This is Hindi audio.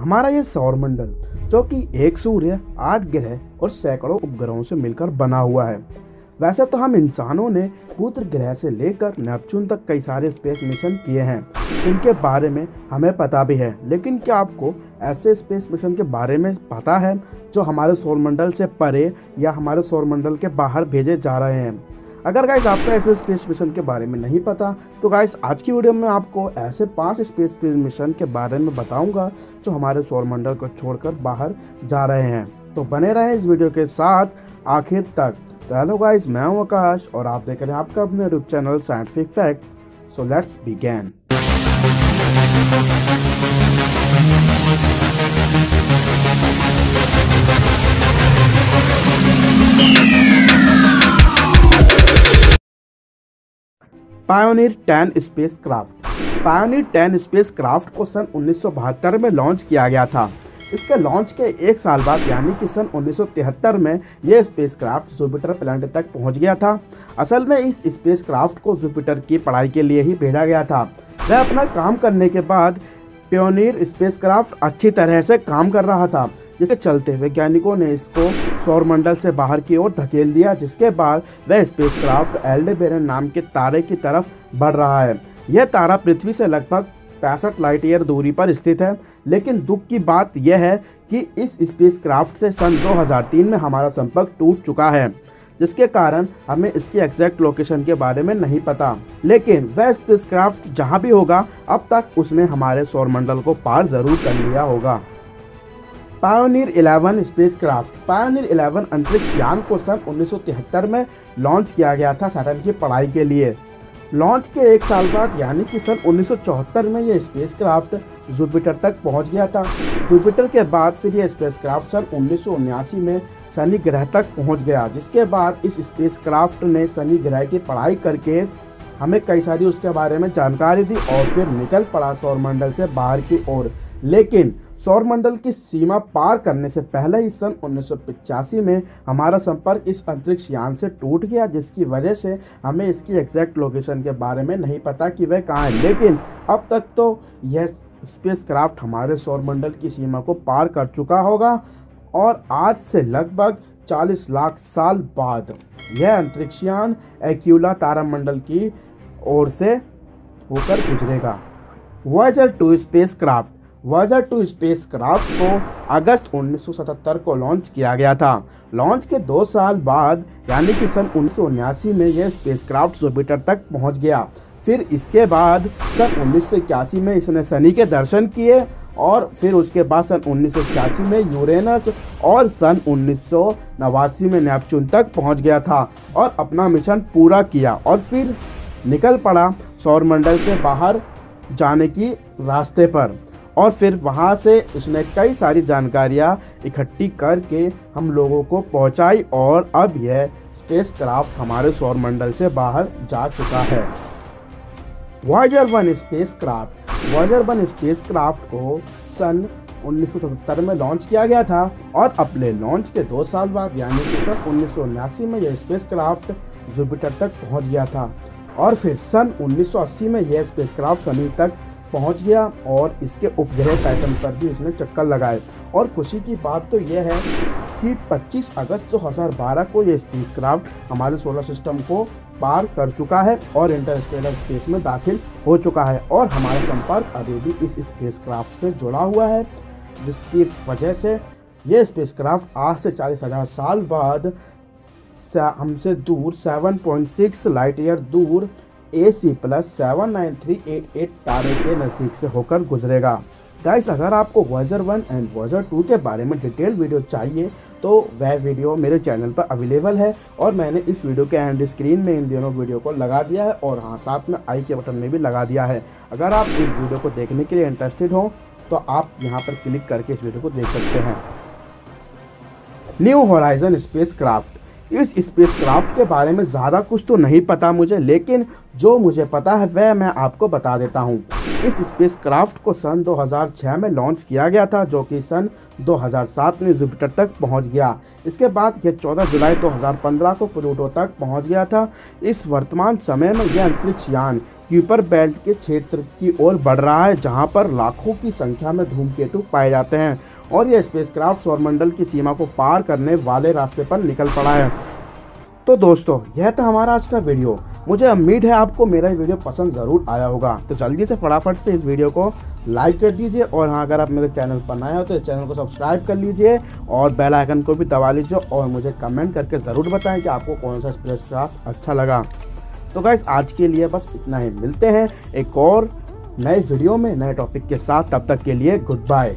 हमारा ये सौरमंडल जो कि एक सूर्य, 8 ग्रह और सैकड़ों उपग्रहों से मिलकर बना हुआ है। वैसे तो हम इंसानों ने बुध ग्रह से लेकर नेपच्यून तक कई सारे स्पेस मिशन किए हैं जिनके बारे में हमें पता भी है, लेकिन क्या आपको ऐसे स्पेस मिशन के बारे में पता है जो हमारे सौरमंडल से परे या हमारे सौरमंडल के बाहर भेजे जा रहे हैं? अगर गाइस आपको ऐसे स्पेस मिशन के बारे में नहीं पता तो गाइस आज की वीडियो में आपको ऐसे 5 स्पेस मिशन के बारे में बताऊंगा जो हमारे सौरमंडल को छोड़कर बाहर जा रहे हैं। तो बने रहें इस वीडियो के साथ आखिर तक। तो हेलो गाइस, मैं हूं आकाश और आप देख रहे हैं आपका अपने YouTube channel scientific fact. So let's begin. Pioneer 10 spacecraft. Pioneer 10 spacecraft को सन 1972 में लॉन्च किया गया था। इसके लॉन्च के एक साल बाद यानी कि सन 1973 में यह स्पेसक्राफ्ट जुपिटर प्लैनेट तक पहुंच गया था। असल में इस स्पेसक्राफ्ट को जुपिटर की पढ़ाई के लिए ही भेजा गया था। वह अपना काम करने के बाद पायोनियर स्पेसक्राफ्ट अच्छी तरह से काम कर रहा था, जिसके चलते वैज्ञानिकों ने इसको सौरमंडल से बाहर की ओर धकेल दिया, जिसके बाद वह स्पेसक्राफ्ट एल्डेबेरन नाम के तारे की तरफ बढ़ रहा है। यह तारा पृथ्वी से लगभग 65 लाइट ईयर दूरी पर स्थित है, लेकिन दुख की बात यह है कि इस स्पेसक्राफ्ट से सन 2003 में हमारा संपर्क टूट चुका है, जिसके कारण हमें इसकी एग्जैक्ट लोकेशन के बारे में नहीं पता। लेकिन वह स्पेसक्राफ्ट जहां भी होगा अब तक उसने हमारे सौरमंडल को पार जरूर कर लिया होगा। Pioneer 11 spacecraft. पायोनियर 11 अंतरिक्ष यान को सन 1973 में लॉन्च किया गया था सैटर्न की पढ़ाई के लिए। लॉन्च के एक साल बाद यानी कि सन 1974 में यह स्पेसक्राफ्ट जुपिटर तक पहुंच गया था। जुपिटर के बाद फिर यह स्पेसक्राफ्ट सन 1979 में शनि ग्रह तक पहुंच गया, जिसके बाद इस स्पेसक्राफ्ट ने शनि ग्रह की पढ़ाई करके हमें कई सारी उसके बारे में जानकारी दी और फिर निकल पड़ा सौरमंडल से बाहर की ओर। लेकिन सौरमंडल की सीमा पार करने से पहले ही सन 1985 में हमारा संपर्क इस अंतरिक्ष यान से टूट गया, जिसकी वजह से हमें इसकी एग्जैक्ट लोकेशन के बारे में नहीं पता कि वह कहाँ है। लेकिन अब तक तो यह स्पेसक्राफ्ट हमारे सौरमंडल की सीमा को पार कर चुका होगा और आज से लगभग 40 लाख साल बाद यह अंतरिक्ष यान एक्यूला तारामंडल की ओर से होकर गुजरेगा। Voyager 2 spacecraft. वॉयेजर 2 स्पेसक्राफ्ट को अगस्त 1977 को लॉन्च किया गया था। लॉन्च के 2 साल बाद यानी कि सन 1979 में यह स्पेसक्राफ्ट जुपिटर तक पहुंच गया। फिर इसके बाद सन 1981 में इसने शनि के दर्शन किए और फिर उसके बाद सन 1986 में यूरेनस और सन 1989 में नेपच्यून तक पहुंच गया था और अपना मिशन पूरा किया और फिर निकल पड़ा सौरमंडल से बाहर जाने की रास्ते पर। और फिर वहाँ से उसने कई सारी जानकारियाँ इकट्ठी करके हम लोगों को पहुँचाई और अब यह स्पेसक्राफ्ट हमारे सौरमंडल से बाहर जा चुका है। Voyager 1 spacecraft. वॉयेजर 1 स्पेसक्राफ्ट को सन 1977 में लॉन्च किया गया था और अपने लॉन्च के 2 साल बाद यानी कि सन 1979 में यह स्पेसक्राफ्ट जुपिटर तक पहुँच गया था और फिर सन 1980 में यह स्पेसक्राफ्ट शनि तक पहुंच गया और इसके उपग्रह पैटर्न पर भी इसने चक्कर लगाए। और खुशी की बात तो यह है कि 25 अगस्त 2012 को यह स्पेसक्राफ्ट हमारे सोलर सिस्टम को पार कर चुका है और इंटरस्टेलर स्पेस में दाखिल हो चुका है और हमारा संपर्क अभी भी इस स्पेसक्राफ्ट से जुड़ा हुआ है, जिसकी वजह से यह स्पेसक्राफ्ट आज से 40,000 साल बाद हमसे दूर 7.6 लाइट ईयर दूर AC+79388 तारे के नज़दीक से होकर गुजरेगा। गाइस, अगर आपको वॉयेजर 1 एंड वॉयेजर 2 के बारे में डिटेल वीडियो चाहिए तो वह वीडियो मेरे चैनल पर अवेलेबल है और मैंने इस वीडियो के एंड स्क्रीन में इन दोनों वीडियो को लगा दिया है और हाँ, साथ में आई के बटन में भी लगा दिया है। अगर आप इस वीडियो को देखने के लिए इंटरेस्टेड हो तो आप यहाँ पर क्लिक करके इस वीडियो को देख सकते हैं। New horizon spacecraft. इस स्पेसक्राफ्ट के बारे में ज़्यादा कुछ तो नहीं पता मुझे, लेकिन जो मुझे पता है वह मैं आपको बता देता हूँ। इस स्पेसक्राफ्ट को सन 2006 में लॉन्च किया गया था, जो कि सन 2007 में जुपिटर तक पहुंच गया। इसके बाद यह 14 जुलाई 2015 को प्लूटो तक पहुंच गया था। इस वर्तमान समय में यह अंतरिक्ष यान क्यूपर बेल्ट के क्षेत्र की ओर बढ़ रहा है, जहां पर लाखों की संख्या में धूमकेतु पाए जाते हैं और यह स्पेसक्राफ्ट सौरमंडल की सीमा को पार करने वाले रास्ते पर निकल पड़ा है। तो दोस्तों, यह था हमारा आज का वीडियो। मुझे उम्मीद है आपको मेरा ये वीडियो पसंद ज़रूर आया होगा। तो जल्दी से फटाफट से इस वीडियो को लाइक कर दीजिए और हाँ, अगर आप मेरे चैनल पर नए हो तो इस चैनल को सब्सक्राइब कर लीजिए और बेल आइकन को भी दबा लीजिए और मुझे कमेंट करके ज़रूर बताएं कि आपको कौन सा स्पेसक्राफ्ट अच्छा लगा। तो गाइस, आज के लिए बस इतना ही। मिलते हैं एक और नए वीडियो में नए टॉपिक के साथ। तब तक के लिए गुड बाय।